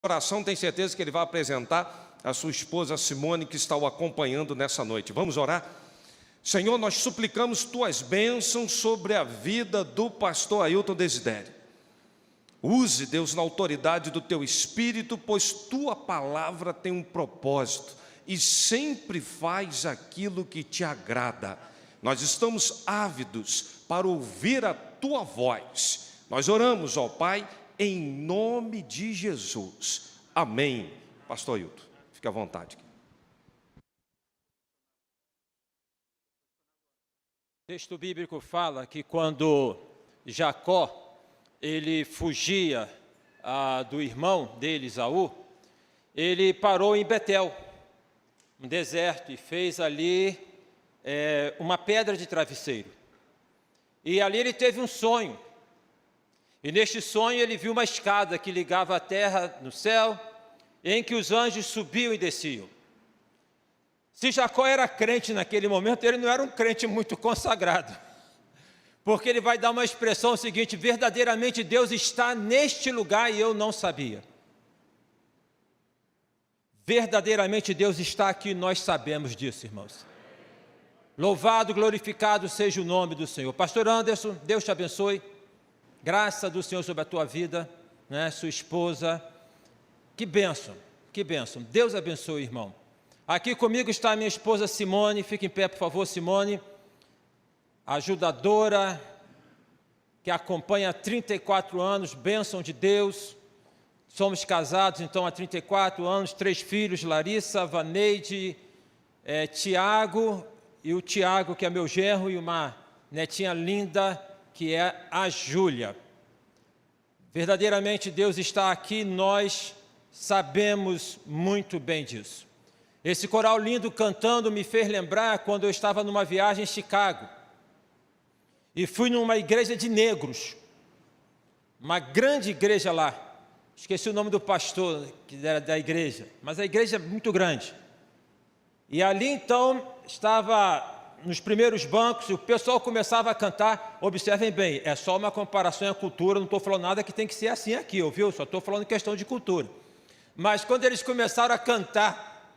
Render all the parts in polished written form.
oração, tenho certeza que ele vai apresentar a sua esposa Simone, que está o acompanhando nessa noite. Vamos orar? Senhor, nós suplicamos tuas bênçãos sobre a vida do pastor Ailton Desidério. Use, Deus, na autoridade do teu Espírito, pois tua palavra tem um propósito e sempre faz aquilo que te agrada. Nós estamos ávidos para ouvir a tua voz. Nós oramos, ó Pai, em nome de Jesus. Amém. Pastor Ailton, fique à vontade. O texto bíblico fala que quando Jacó, ele fugia do irmão dele, Esaú, ele parou em Betel, um deserto, e fez ali uma pedra de travesseiro. E ali ele teve um sonho. E neste sonho ele viu uma escada que ligava a terra no céu, em que os anjos subiam e desciam. Se Jacó era crente naquele momento, ele não era um crente muito consagrado, porque ele vai dar uma expressão seguinte: verdadeiramente Deus está neste lugar e eu não sabia. Verdadeiramente Deus está aqui, nós sabemos disso, irmãos. Louvado, glorificado seja o nome do Senhor. Pastor Anderson, Deus te abençoe. Graça do Senhor sobre a tua vida, né? Sua esposa. Que bênção, que bênção. Deus abençoe, irmão. Aqui comigo está a minha esposa Simone. Fique em pé, por favor, Simone. Ajudadora, que acompanha há 34 anos, bênção de Deus. Somos casados, então, há 34 anos, 3 filhos, Larissa, Vaneide, Tiago, e o Tiago, que é meu genro, e uma netinha linda, que é a Júlia. Verdadeiramente Deus está aqui, nós sabemos muito bem disso. Esse coral lindo cantando me fez lembrar quando eu estava numa viagem em Chicago, e fui numa igreja de negros, uma grande igreja lá. Esqueci o nome do pastor que era da igreja, mas a igreja é muito grande. E ali então estava nos primeiros bancos, e o pessoal começava a cantar. Observem bem, é só uma comparação à cultura, não estou falando nada que tem que ser assim aqui, ouviu? Só estou falando questão de cultura. Mas quando eles começaram a cantar,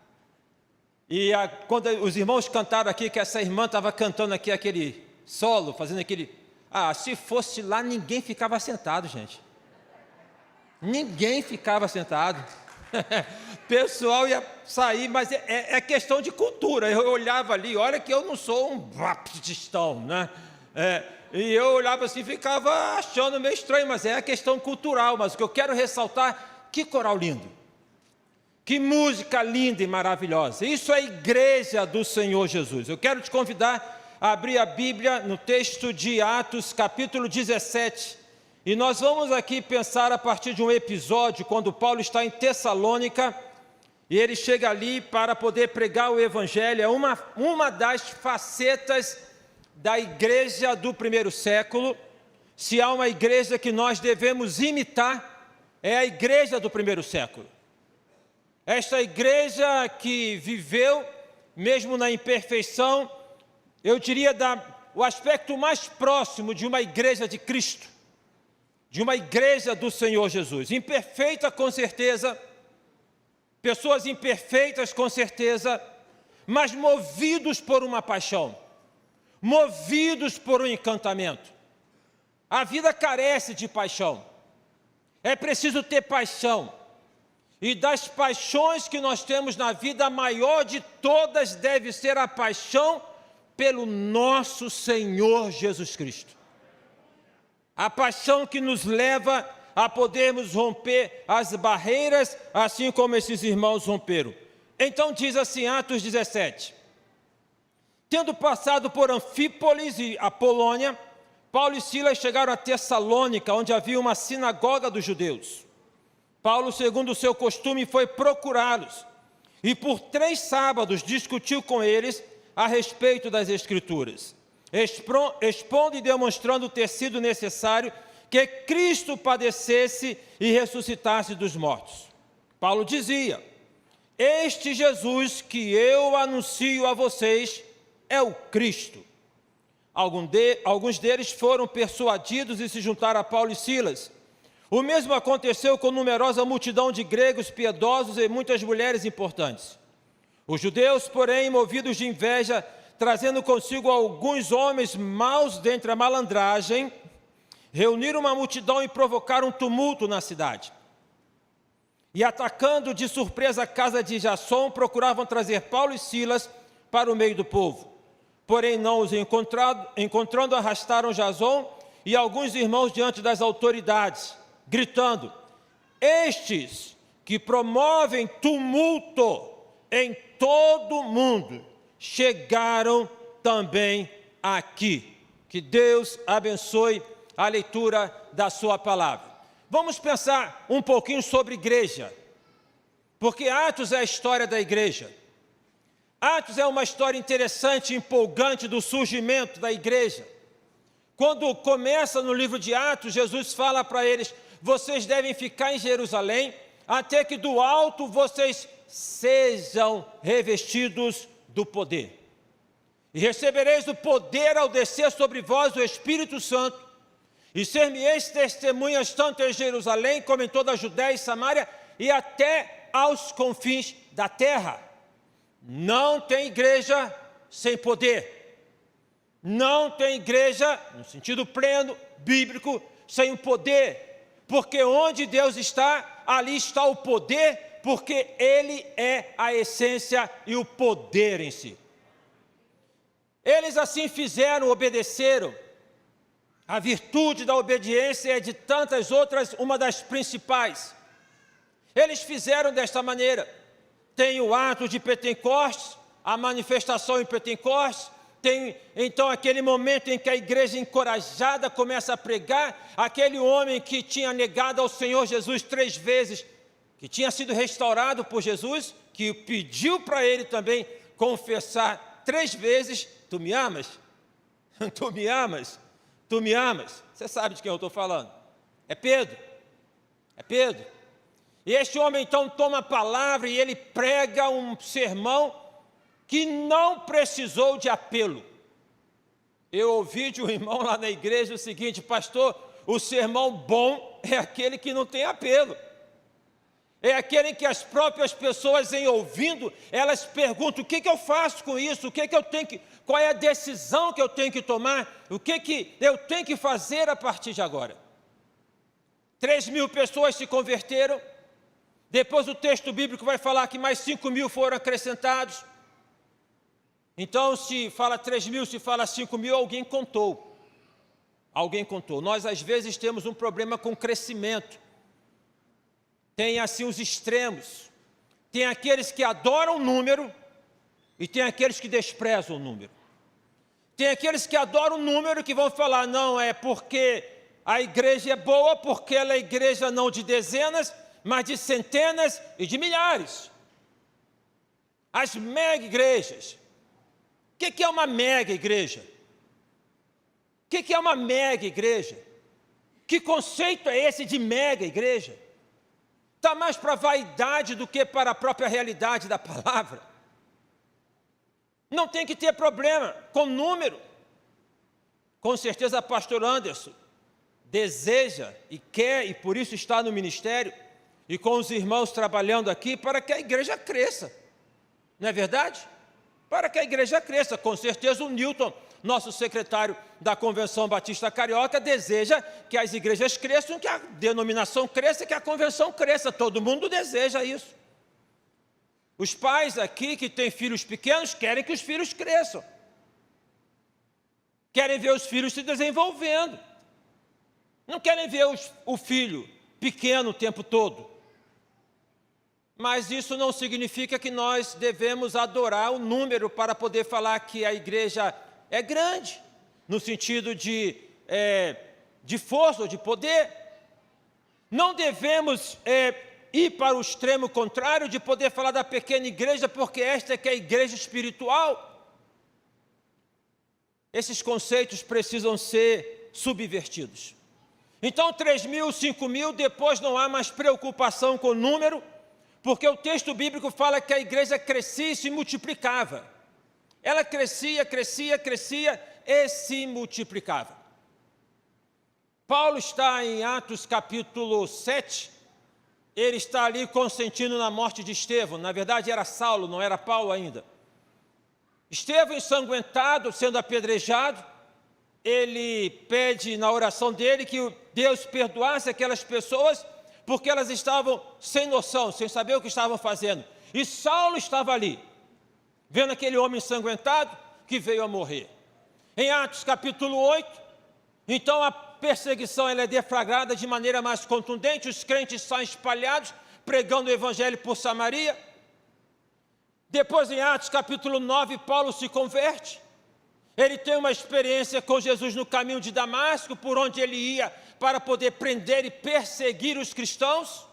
quando os irmãos cantaram aqui, que essa irmã estava cantando aqui aquele solo, fazendo aquele... se fosse lá, ninguém ficava sentado, gente. Ninguém ficava sentado. Pessoal ia sair, mas é questão de cultura. Eu olhava ali, olha que eu não sou um baptistão, né? E eu olhava assim, ficava achando meio estranho, mas é a questão cultural. Mas o que eu quero ressaltar, que coral lindo, que música linda e maravilhosa. Isso é a igreja do Senhor Jesus. Eu quero te convidar a abrir a Bíblia no texto de Atos, capítulo 17. E nós vamos aqui pensar a partir de um episódio, quando Paulo está em Tessalônica, e ele chega ali para poder pregar o Evangelho. É uma das facetas da igreja do primeiro século. Se há uma igreja que nós devemos imitar, é a igreja do primeiro século. Esta igreja que viveu, mesmo na imperfeição, eu diria, o aspecto mais próximo de uma igreja de Cristo, de uma igreja do Senhor Jesus. Imperfeita, com certeza, pessoas imperfeitas, com certeza, mas movidos por uma paixão, movidos por um encantamento. A vida carece de paixão. É preciso ter paixão. E das paixões que nós temos na vida, a maior de todas deve ser a paixão pelo nosso Senhor Jesus Cristo. A paixão que nos leva a podermos romper as barreiras, assim como esses irmãos romperam. Então diz assim, Atos 17. Tendo passado por Anfípolis e Apolônia, Paulo e Silas chegaram a Tessalônica, onde havia uma sinagoga dos judeus. Paulo, segundo o seu costume, foi procurá-los, e por 3 sábados discutiu com eles a respeito das Escrituras, expondo e demonstrando ter sido necessário que Cristo padecesse e ressuscitasse dos mortos. Paulo dizia: este Jesus que eu anuncio a vocês é o Cristo. Alguns deles foram persuadidos e se juntaram a Paulo e Silas. O mesmo aconteceu com numerosa multidão de gregos piedosos e muitas mulheres importantes. Os judeus, porém, movidos de inveja, trazendo consigo alguns homens maus dentre a malandragem, reuniram uma multidão e provocaram um tumulto na cidade. E atacando de surpresa a casa de Jasson, procuravam trazer Paulo e Silas para o meio do povo. Porém, não os encontrando, arrastaram Jasson e alguns irmãos diante das autoridades, gritando: estes que promovem tumulto em todo o mundo, chegaram também aqui. Que Deus abençoe a leitura da sua palavra. Vamos pensar um pouquinho sobre igreja, porque Atos é a história da igreja. Atos é uma história interessante, empolgante do surgimento da igreja. Quando começa no livro de Atos, Jesus fala para eles: vocês devem ficar em Jerusalém, até que do alto vocês sejam revestidos do poder. E recebereis o poder ao descer sobre vós o Espírito Santo, e ser-me-eis testemunhas tanto em Jerusalém como em toda a Judéia e Samária e até aos confins da terra. Não tem igreja sem poder. Não tem igreja, no sentido pleno, bíblico, sem o poder. Porque onde Deus está, ali está o poder, porque Ele é a essência e o poder em si. Eles assim fizeram, obedeceram. A virtude da obediência é de tantas outras, uma das principais. Eles fizeram desta maneira. Tem o ato de Pentecostes, a manifestação em Pentecostes, tem então aquele momento em que a igreja encorajada começa a pregar, aquele homem que tinha negado ao Senhor Jesus 3 vezes, que tinha sido restaurado por Jesus, que pediu para ele também confessar 3 vezes: tu me amas? Tu me amas? Tu me amas? Você sabe de quem eu estou falando. É Pedro. É Pedro. E este homem então toma a palavra e ele prega um sermão que não precisou de apelo. Eu ouvi de um irmão lá na igreja o seguinte: pastor, o sermão bom é aquele que não tem apelo. É aquele em que as próprias pessoas, em ouvindo, elas perguntam: o que eu faço com isso? O que eu tenho que... Qual é a decisão que eu tenho que tomar? O que eu tenho que fazer a partir de agora? 3.000 pessoas se converteram. Depois o texto bíblico vai falar que mais 5.000 foram acrescentados. Então, se fala 3.000, se fala 5.000, alguém contou. Alguém contou. Nós, às vezes, temos um problema com crescimento. Tem, assim, os extremos. Tem aqueles que adoram o número e tem aqueles que desprezam o número. Tem aqueles que adoram o número que vão falar: não, é porque a igreja é boa, porque ela é igreja não de dezenas, mas de centenas e de milhares. As mega igrejas. O que é uma mega igreja? O que é uma mega igreja? Que conceito é esse de mega igreja? Está mais para a vaidade do que para a própria realidade da palavra. Não tem que ter problema com número. Com certeza, pastor Anderson deseja e quer, e por isso está no ministério, e com os irmãos trabalhando aqui, para que a igreja cresça. Não é verdade? Para que a igreja cresça. Com certeza o Newton, nosso secretário da Convenção Batista Carioca, deseja que as igrejas cresçam, que a denominação cresça, que a convenção cresça. Todo mundo deseja isso. Os pais aqui que têm filhos pequenos querem que os filhos cresçam. Querem ver os filhos se desenvolvendo. Não querem ver o filho pequeno o tempo todo. Mas isso não significa que nós devemos adorar o número para poder falar que a igreja é grande, no sentido de força ou de poder. Não devemos ir para o extremo contrário de poder falar da pequena igreja, porque esta é que é a igreja espiritual. Esses conceitos precisam ser subvertidos. Então, 3.000, 5.000, depois não há mais preocupação com o número, porque o texto bíblico fala que a igreja crescia e se multiplicava. Ela crescia, crescia, crescia e se multiplicava. Paulo está em Atos capítulo 7, ele está ali consentindo na morte de Estevão. Na verdade era Saulo, não era Paulo ainda. Estevão ensanguentado, sendo apedrejado, ele pede na oração dele que Deus perdoasse aquelas pessoas, porque elas estavam sem noção, sem saber o que estavam fazendo. E Saulo estava ali, vendo aquele homem ensanguentado que veio a morrer. Em Atos capítulo 8, então a perseguição ela é deflagrada de maneira mais contundente, os crentes saem espalhados, pregando o evangelho por Samaria. Depois, em Atos capítulo 9, Paulo se converte. Ele tem uma experiência com Jesus no caminho de Damasco, por onde ele ia para poder prender e perseguir os cristãos.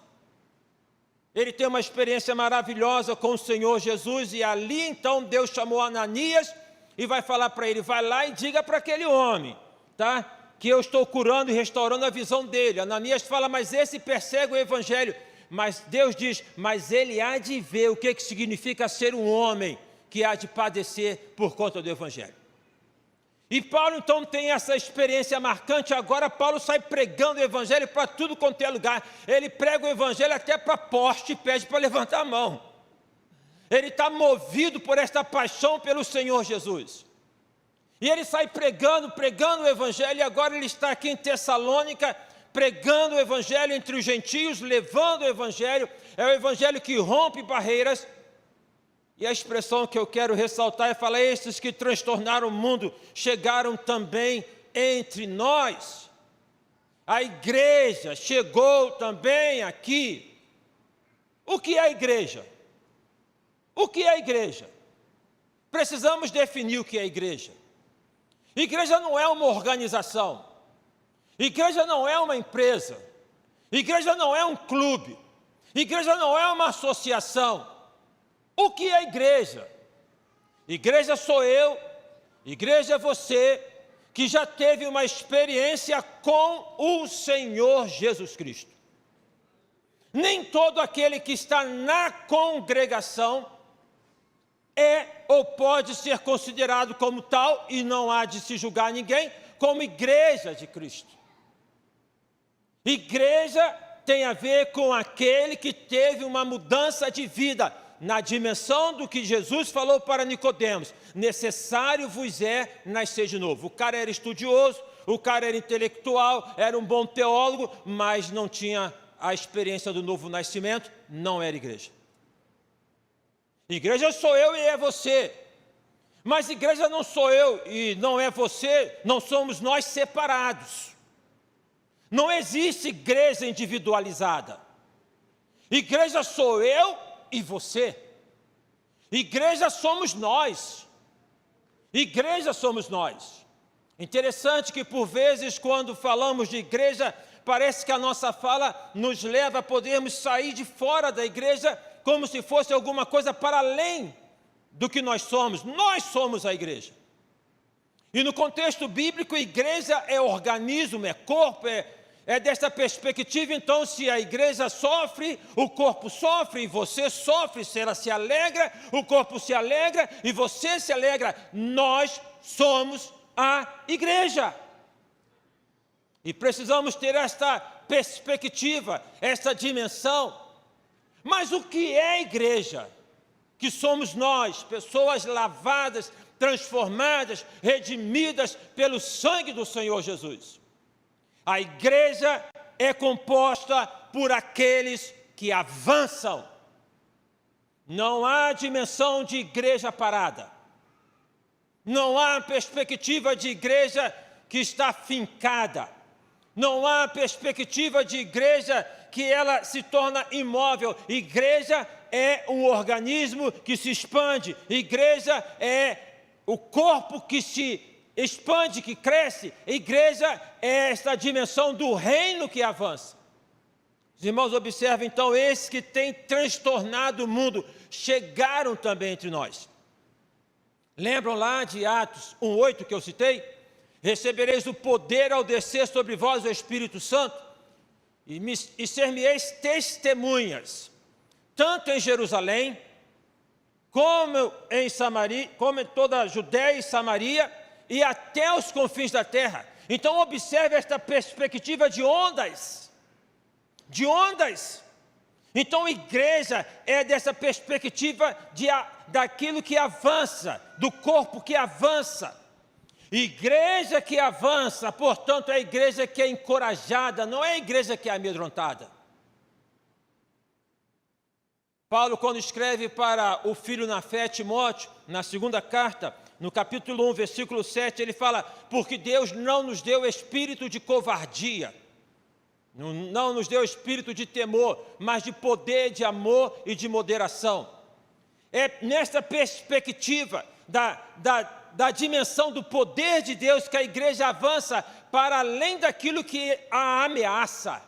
Ele tem uma experiência maravilhosa com o Senhor Jesus, e ali então Deus chamou Ananias e vai falar para ele: vai lá e diga para aquele homem, tá? Que eu estou curando e restaurando a visão dele. Ananias fala: mas esse persegue o evangelho. Mas Deus diz: mas ele há de ver o que significa ser um homem que há de padecer por conta do evangelho. E Paulo então tem essa experiência marcante. Agora Paulo sai pregando o evangelho para tudo quanto é lugar. Ele prega o evangelho até para poste e pede para levantar a mão. Ele está movido por esta paixão pelo Senhor Jesus. E ele sai pregando o evangelho, e agora ele está aqui em Tessalônica, pregando o evangelho entre os gentios, levando o evangelho. É o evangelho que rompe barreiras. E a expressão que eu quero ressaltar é falar: estes que transtornaram o mundo chegaram também entre nós. A igreja chegou também aqui. O que é a igreja? O que é a igreja? Precisamos definir o que é a igreja. Igreja não é uma organização. Igreja não é uma empresa. Igreja não é um clube. Igreja não é uma associação. O que é igreja? Igreja sou eu, igreja é você, que já teve uma experiência com o Senhor Jesus Cristo. Nem todo aquele que está na congregação é ou pode ser considerado como tal, e não há de se julgar ninguém, como igreja de Cristo. Igreja tem a ver com aquele que teve uma mudança de vida, na dimensão do que Jesus falou para Nicodemos: necessário vos é nascer de novo. O cara era estudioso, o cara era intelectual, era um bom teólogo, mas não tinha a experiência do novo nascimento, não era igreja. Igreja sou eu e é você. Mas igreja não sou eu e não é você, não somos nós separados. Não existe igreja individualizada. Igreja sou eu e você. Igreja somos nós. Igreja somos nós. Interessante que por vezes quando falamos de igreja, parece que a nossa fala nos leva a podermos sair de fora da igreja como se fosse alguma coisa para além do que nós somos. Nós somos a igreja. E no contexto bíblico, igreja é organismo, é corpo, é desta perspectiva. Então, se a igreja sofre, o corpo sofre, e você sofre, se ela se alegra, o corpo se alegra, e você se alegra. Nós somos a igreja. E precisamos ter esta perspectiva, esta dimensão. Mas o que é a igreja? Que somos nós, pessoas lavadas, transformadas, redimidas pelo sangue do Senhor Jesus. A igreja é composta por aqueles que avançam. Não há dimensão de igreja parada. Não há perspectiva de igreja que está fincada. Não há perspectiva de igreja que ela se torna imóvel. Igreja é um organismo que se expande. Igreja é o corpo que se expande, que cresce. Igreja é esta dimensão do reino que avança. Os irmãos observam então, esses que têm transtornado o mundo chegaram também entre nós. Lembram lá de Atos 1:8 que eu citei? Recebereis o poder ao descer sobre vós o Espírito Santo, e ser-me-eis testemunhas, tanto em Jerusalém, como em Samaria, como em toda a Judéia e Samaria, e até os confins da terra. Então observe esta perspectiva de ondas. De ondas. Então igreja é dessa perspectiva daquilo que avança, do corpo que avança. Igreja que avança, portanto, é a igreja que é encorajada, não é a igreja que é amedrontada. Paulo, quando escreve para o filho na fé, Timóteo, na segunda carta, no capítulo 1, versículo 7, ele fala: porque Deus não nos deu espírito de covardia, não nos deu espírito de temor, mas de poder, de amor e de moderação. É nessa perspectiva da dimensão do poder de Deus que a igreja avança para além daquilo que a ameaça,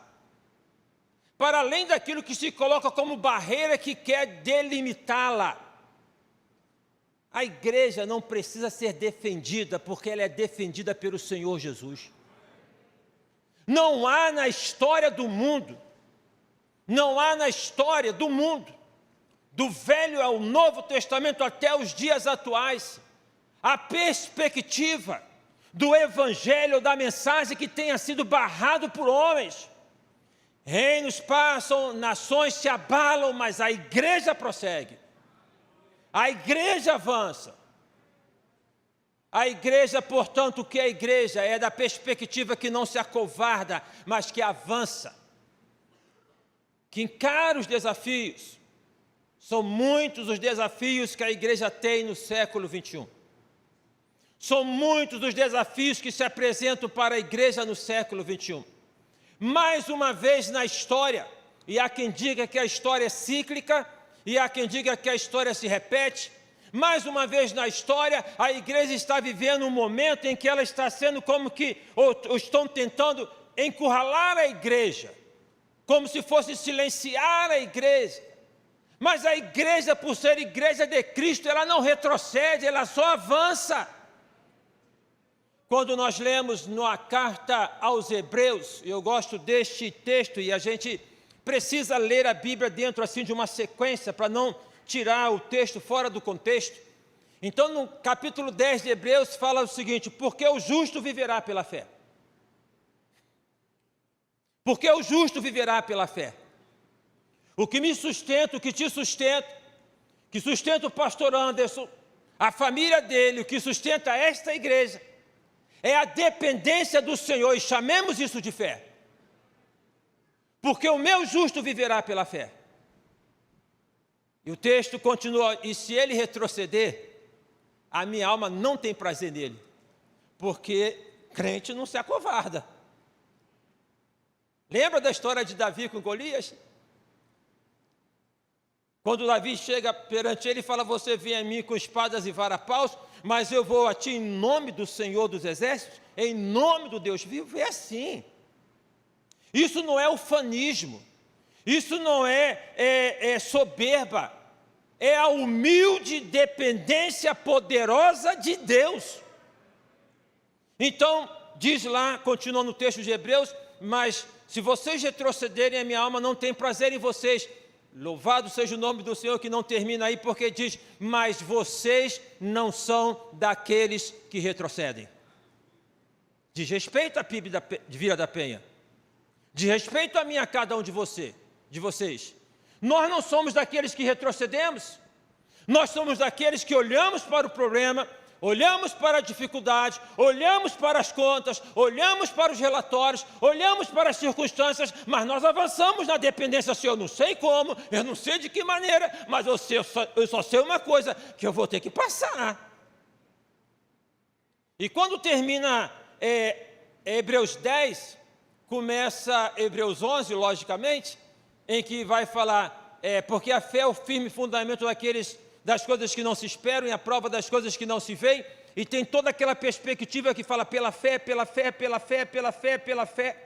para além daquilo que se coloca como barreira que quer delimitá-la. A igreja não precisa ser defendida, porque ela é defendida pelo Senhor Jesus. Não há na história do mundo, do Velho ao Novo Testamento até os dias atuais, a perspectiva do Evangelho, da mensagem que tenha sido barrado por homens. Reinos passam, nações se abalam, mas a igreja prossegue. A igreja avança. A igreja, portanto, o que é a igreja? É da perspectiva que não se acovarda, mas que avança, que encara os desafios. São muitos os desafios que a igreja tem no século 21. São muitos os desafios que se apresentam para a igreja no século 21. Mais uma vez na história, e há quem diga que a história é cíclica, e há quem diga que a história se repete, mais uma vez na história, a igreja está vivendo um momento em que ela está sendo como que, ou estão tentando encurralar a igreja, como se fosse silenciar a igreja. Mas a igreja, por ser igreja de Cristo, ela não retrocede, ela só avança. Quando nós lemos na carta aos Hebreus, eu gosto deste texto e a gente precisa ler a Bíblia dentro assim de uma sequência para não tirar o texto fora do contexto. Então no capítulo 10 de Hebreus fala o seguinte: porque o justo viverá pela fé. Porque o justo viverá pela fé. O que me sustenta, o que te sustenta, que sustenta o pastor Anderson, a família dele, o que sustenta esta igreja, é a dependência do Senhor, e chamemos isso de fé. Porque o meu justo viverá pela fé. E o texto continua: e se ele retroceder, a minha alma não tem prazer nele, porque crente não se acovarda. Lembra da história de Davi com Golias? Quando Davi chega perante ele e fala: você vem a mim com espadas e varapaus, mas eu vou a ti em nome do Senhor dos Exércitos, em nome do Deus vivo. É assim. Isso não é ufanismo, isso não é soberba, é a humilde dependência poderosa de Deus. Então, diz lá, continua no texto de Hebreus: mas se vocês retrocederem, a minha alma não tem prazer em vocês. Louvado seja o nome do Senhor, que não termina aí, porque diz: mas vocês não são daqueles que retrocedem. Diz respeito à PIB de Vila da Penha, de respeito a mim, a cada um de vocês. Nós não somos daqueles que retrocedemos, nós somos daqueles que olhamos para o problema, olhamos para a dificuldade, olhamos para as contas, olhamos para os relatórios, olhamos para as circunstâncias, mas nós avançamos na dependência. Se eu não sei como, eu não sei de que maneira, mas eu só sei uma coisa, que eu vou ter que passar. E quando termina Hebreus 10, começa Hebreus 11, logicamente, em que vai falar, porque a fé é o firme fundamento das coisas que não se esperam e a prova das coisas que não se veem, e tem toda aquela perspectiva que fala pela fé, pela fé, pela fé, pela fé, pela fé.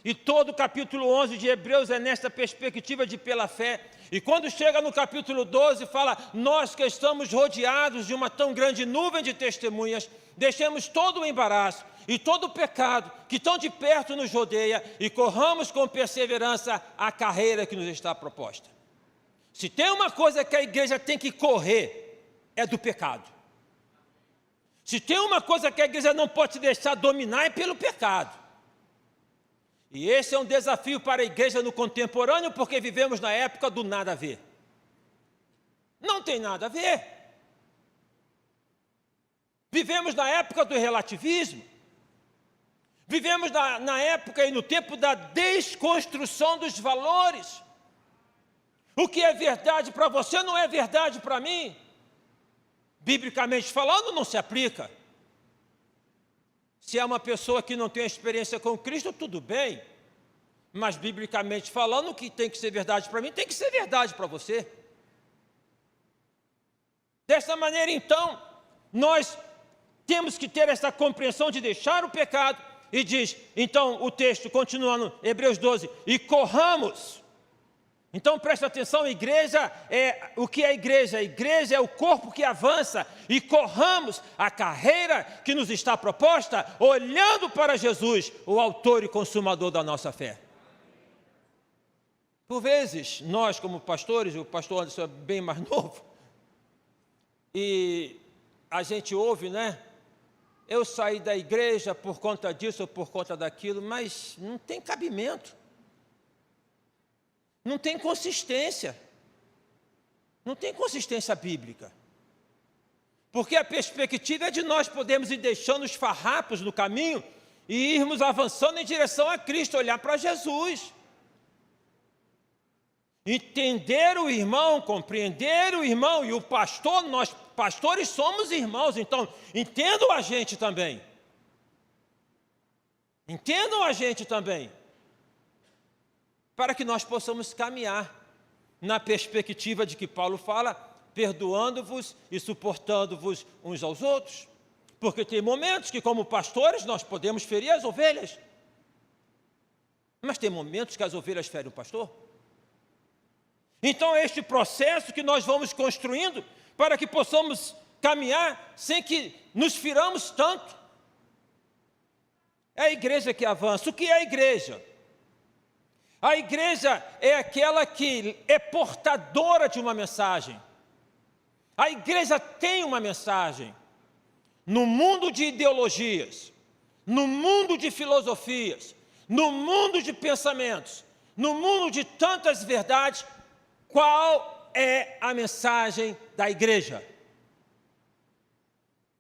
E todo o capítulo 11 de Hebreus é nesta perspectiva de pela fé. E quando chega no capítulo 12, fala: nós que estamos rodeados de uma tão grande nuvem de testemunhas, deixemos todo o embaraço e todo o pecado que tão de perto nos rodeia e corramos com perseverança a carreira que nos está proposta. Se tem uma coisa que a igreja tem que correr, é do pecado. Se tem uma coisa que a igreja não pode se deixar dominar é pelo pecado. E esse é um desafio para a igreja no contemporâneo, porque vivemos na época do nada a ver. Não tem nada a ver. Vivemos na época do relativismo. Vivemos na época e no tempo da desconstrução dos valores. O que é verdade para você não é verdade para mim. Biblicamente falando, não se aplica. Se é uma pessoa que não tem experiência com Cristo, tudo bem. Mas, biblicamente falando, o que tem que ser verdade para mim, tem que ser verdade para você. Dessa maneira, então, nós temos que ter essa compreensão de deixar o pecado. E diz, então, o texto, continuando, Hebreus 12, e corramos. Então, preste atenção, igreja o que é a igreja? A igreja é o corpo que avança e corramos a carreira que nos está proposta, olhando para Jesus, o autor e consumador da nossa fé. Por vezes, nós como pastores, o pastor Anderson é bem mais novo, e a gente ouve, né? Eu saí da igreja por conta disso ou por conta daquilo, mas não tem cabimento. Não tem consistência. Não tem consistência bíblica. Porque a perspectiva é de nós podermos ir deixando os farrapos no caminho e irmos avançando em direção a Cristo, olhar para Jesus. Entender o irmão, compreender o irmão e o pastor, nós pastores somos irmãos, então entendam a gente também. Entendam a gente também. Para que nós possamos caminhar na perspectiva de que Paulo fala, perdoando-vos e suportando-vos uns aos outros. Porque tem momentos que, como pastores, nós podemos ferir as ovelhas. Mas tem momentos que as ovelhas ferem o pastor. Então é este processo que nós vamos construindo para que possamos caminhar sem que nos firamos tanto. É a igreja que avança. O que é a igreja? A igreja é aquela que é portadora de uma mensagem. A igreja tem uma mensagem. No mundo de ideologias, no mundo de filosofias, no mundo de pensamentos, no mundo de tantas verdades, qual é a mensagem da igreja?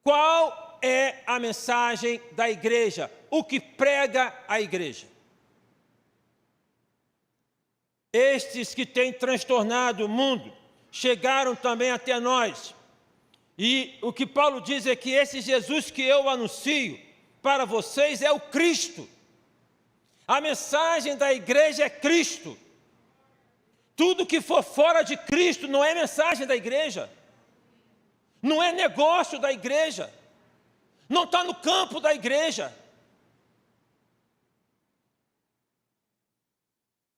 Qual é a mensagem da igreja? O que prega a igreja? Estes que têm transtornado o mundo chegaram também até nós. E o que Paulo diz é que esse Jesus que eu anuncio para vocês é o Cristo. A mensagem da igreja é Cristo. Tudo que for fora de Cristo não é mensagem da igreja. Não é negócio da igreja. Não está no campo da igreja.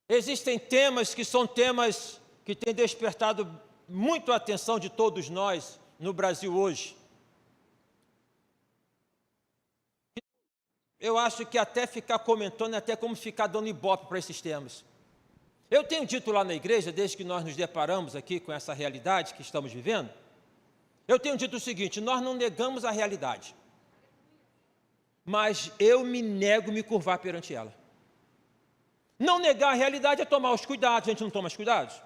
Existem temas que são temas que têm despertado muito a atenção de todos nós no Brasil hoje. Eu acho que até ficar comentando é até como ficar dando ibope para esses temas. Eu tenho dito lá na igreja, desde que nós nos deparamos aqui com essa realidade que estamos vivendo, eu tenho dito o seguinte, nós não negamos a realidade, mas eu me nego a me curvar perante ela. Não negar a realidade é tomar os cuidados, a gente não toma os cuidados,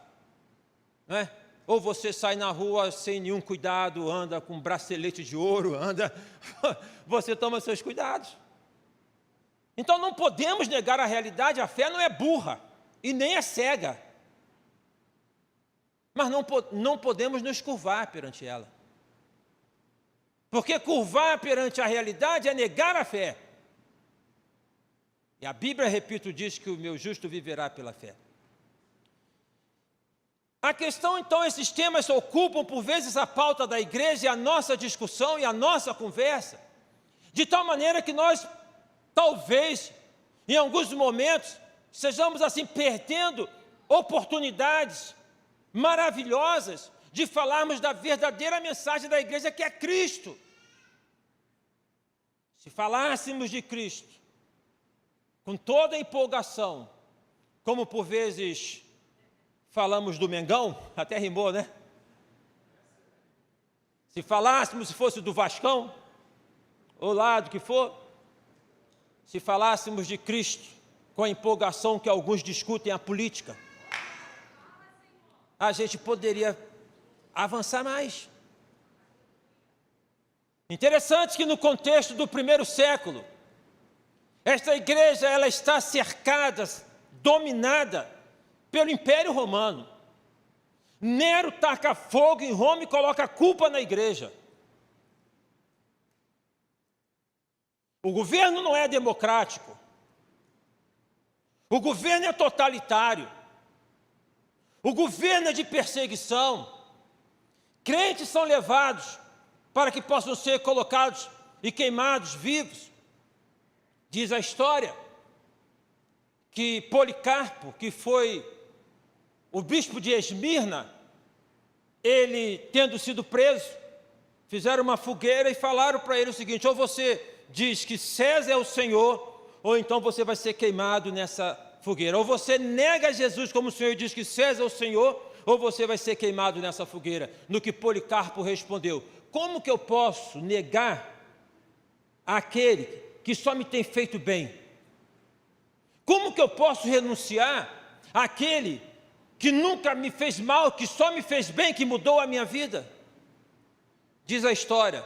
não é? Ou você sai na rua sem nenhum cuidado, anda com bracelete de ouro, você toma seus cuidados. Então não podemos negar a realidade, a fé não é burra e nem é cega. Mas não podemos nos curvar perante ela. Porque curvar perante a realidade é negar a fé. E a Bíblia, repito, diz que o meu justo viverá pela fé. A questão, então, esses temas ocupam por vezes a pauta da igreja e a nossa discussão e a nossa conversa, de tal maneira que nós, talvez, em alguns momentos, sejamos assim perdendo oportunidades maravilhosas de falarmos da verdadeira mensagem da igreja, que é Cristo. Se falássemos de Cristo com toda a empolgação, como por vezes falamos do Mengão, até rimou, né? Se falássemos, se fosse do Vascão, ou lado que for, se falássemos de Cristo com a empolgação que alguns discutem a política, a gente poderia avançar mais. Interessante que no contexto do primeiro século, esta igreja ela está cercada, dominada pelo Império Romano. Nero taca fogo em Roma e coloca a culpa na igreja. O governo não é democrático. O governo é totalitário. O governo é de perseguição. Crentes são levados para que possam ser colocados e queimados vivos. Diz a história que Policarpo, que foi o bispo de Esmirna, ele tendo sido preso, fizeram uma fogueira e falaram para ele o seguinte: ou você diz que César é o Senhor, ou então você vai ser queimado nessa fogueira. Ou você nega Jesus como o Senhor e diz que César é o Senhor, ou você vai ser queimado nessa fogueira. No que Policarpo respondeu: como que eu posso negar aquele que só me tem feito bem? Como que eu posso renunciar àquele que nunca me fez mal, que só me fez bem, que mudou a minha vida? Diz a história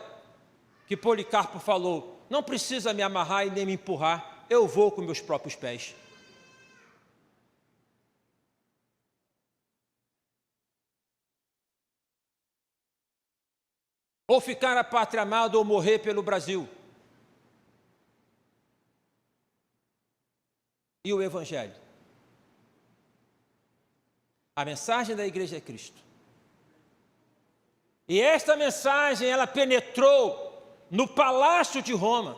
que Policarpo falou: não precisa me amarrar e nem me empurrar, eu vou com meus próprios pés. Ou ficar a pátria amada ou morrer pelo Brasil. E o Evangelho? A mensagem da igreja é Cristo. E esta mensagem, ela penetrou no palácio de Roma.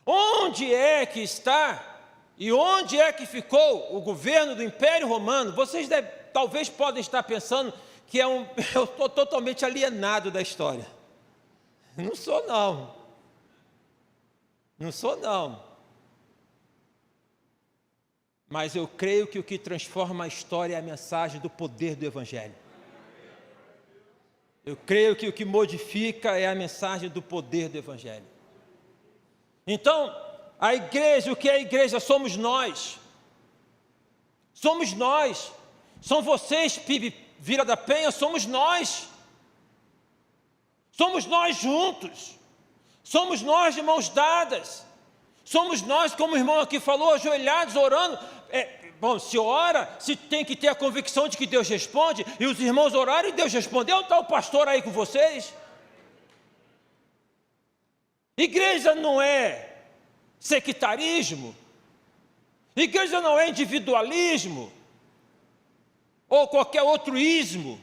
Onde é que está e onde é que ficou o governo do Império Romano? Vocês talvez podem estar pensando que eu estou totalmente alienado da história. Não sou não. Não sou não. Mas eu creio que o que transforma a história é a mensagem do poder do Evangelho. Eu creio que o que modifica é a mensagem do poder do Evangelho. Então, a igreja, o que é a igreja? Somos nós. Somos nós. São vocês, PIB Vila da Penha, somos nós. Somos nós juntos. Somos nós de mãos dadas. Somos nós, como o irmão aqui falou, ajoelhados, orando. Bom, se ora, se tem que ter a convicção de que Deus responde, e os irmãos oraram e Deus respondeu. Está o pastor aí com vocês? Igreja não é sectarismo, igreja não é individualismo, ou qualquer outro ismo.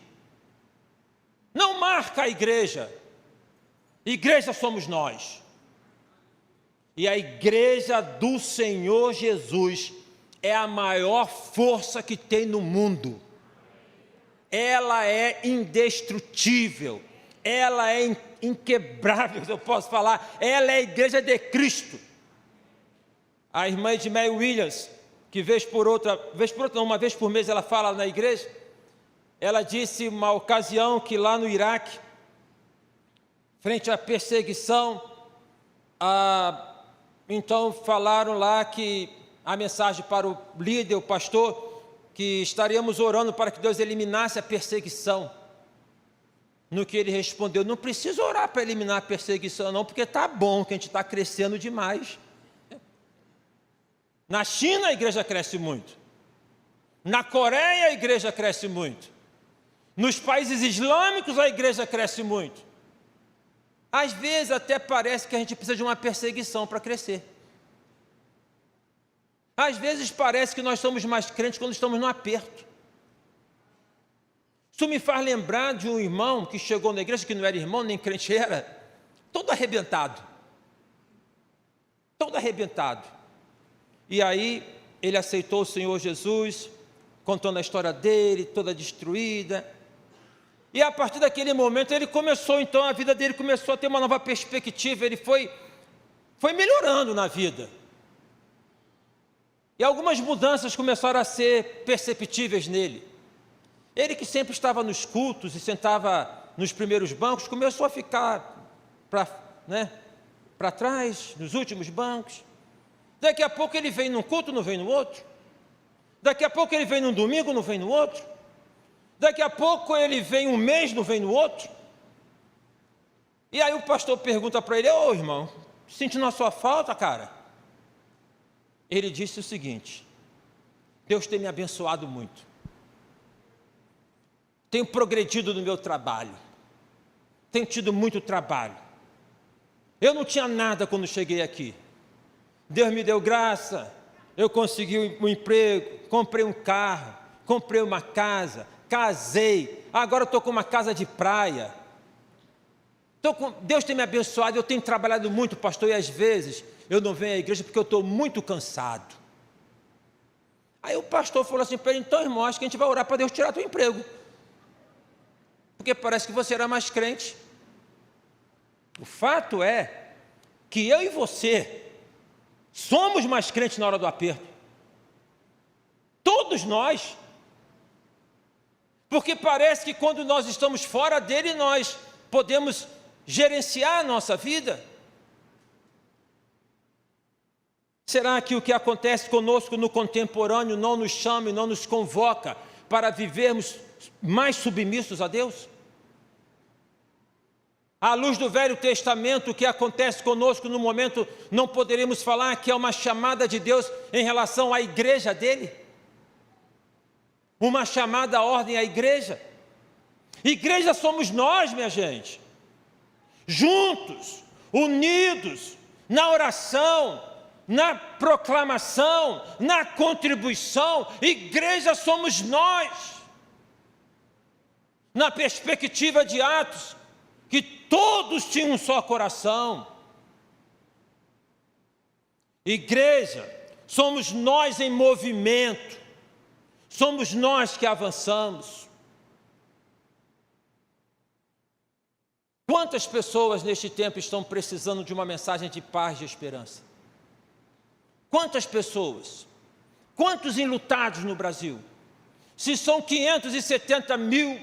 Não marca a igreja. Igreja somos nós. E a igreja do Senhor Jesus é a maior força que tem no mundo. Ela é indestrutível, ela é inquebrável, se eu posso falar. Ela é a igreja de Cristo. A irmã Edmeia Williams, que uma vez por mês ela fala na igreja, ela disse uma ocasião que lá no Iraque, frente à perseguição, então falaram lá que a mensagem para o líder, o pastor, que estaríamos orando para que Deus eliminasse a perseguição. No que ele respondeu: não precisa orar para eliminar a perseguição não, porque está bom, que a gente está crescendo demais. Na China a igreja cresce muito. Na Coreia a igreja cresce muito. Nos países islâmicos a igreja cresce muito. Às vezes até parece que a gente precisa de uma perseguição para crescer. Às vezes parece que nós somos mais crentes quando estamos no aperto. Isso me faz lembrar de um irmão que chegou na igreja, que não era irmão, nem crente era, todo arrebentado. Todo arrebentado. E aí ele aceitou o Senhor Jesus, contando a história dele, toda destruída. E a partir daquele momento ele começou, então a vida dele começou a ter uma nova perspectiva, ele foi melhorando na vida. E algumas mudanças começaram a ser perceptíveis nele. Ele que sempre estava nos cultos e sentava nos primeiros bancos, começou a ficar para né, para trás, nos últimos bancos. Daqui a pouco ele vem num culto, não vem no outro. Daqui a pouco ele vem num domingo, não vem no outro. Daqui a pouco ele vem um mês, não vem no outro. E aí o pastor pergunta para ele: ô irmão, sentindo a sua falta, cara? Ele disse o seguinte: Deus tem me abençoado muito. Tenho progredido no meu trabalho. Tenho tido muito trabalho. Eu não tinha nada quando cheguei aqui. Deus me deu graça. Eu consegui um emprego, comprei um carro, comprei uma casa, casei. Agora estou com uma casa de praia. Deus tem me abençoado, eu tenho trabalhado muito, pastor, e às vezes eu não venho à igreja porque eu estou muito cansado. Aí o pastor falou assim para ele: então, irmão, acho que a gente vai orar para Deus tirar teu emprego, porque parece que você era mais crente. O fato é que eu e você somos mais crentes na hora do aperto. Todos nós. Porque parece que quando nós estamos fora dele, nós podemos gerenciar a nossa vida. Será que o que acontece conosco no contemporâneo não nos chama e não nos convoca para vivermos mais submissos a Deus? À luz do Velho Testamento, o que acontece conosco no momento, não poderíamos falar que é uma chamada de Deus em relação à igreja dele? Uma chamada à ordem à igreja. Igreja somos nós, minha gente. Juntos, unidos, na oração, na proclamação, na contribuição. Igreja somos nós. Na perspectiva de Atos, que todos tinham um só coração. Igreja, somos nós em movimento, somos nós que avançamos. Quantas pessoas neste tempo estão precisando de uma mensagem de paz e esperança? Quantas pessoas? Quantos enlutados no Brasil? Se são 570 mil,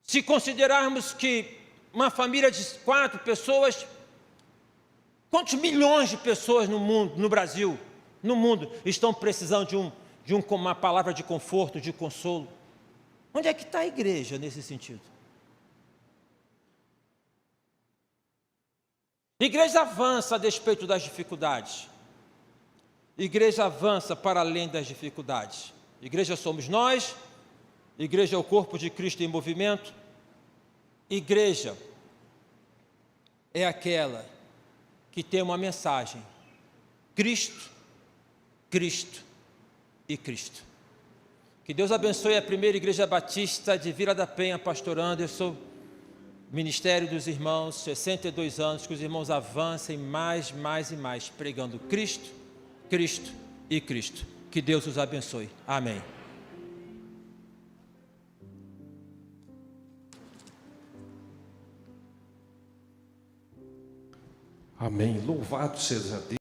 se considerarmos que uma família de 4 pessoas, quantos milhões de pessoas no mundo, no Brasil, no mundo, estão precisando de uma palavra de conforto, de consolo? Onde é que está a igreja nesse sentido? Igreja avança a despeito das dificuldades. Igreja avança para além das dificuldades. Igreja somos nós. Igreja é o corpo de Cristo em movimento. Igreja é aquela que tem uma mensagem: Cristo, Cristo e Cristo. Que Deus abençoe a primeira Igreja Batista de Vila da Penha, pastor Anderson, Ministério dos Irmãos, 62 anos, que os irmãos avancem mais e mais, pregando Cristo, Cristo e Cristo. Que Deus os abençoe. Amém. Amém. Louvado seja Deus.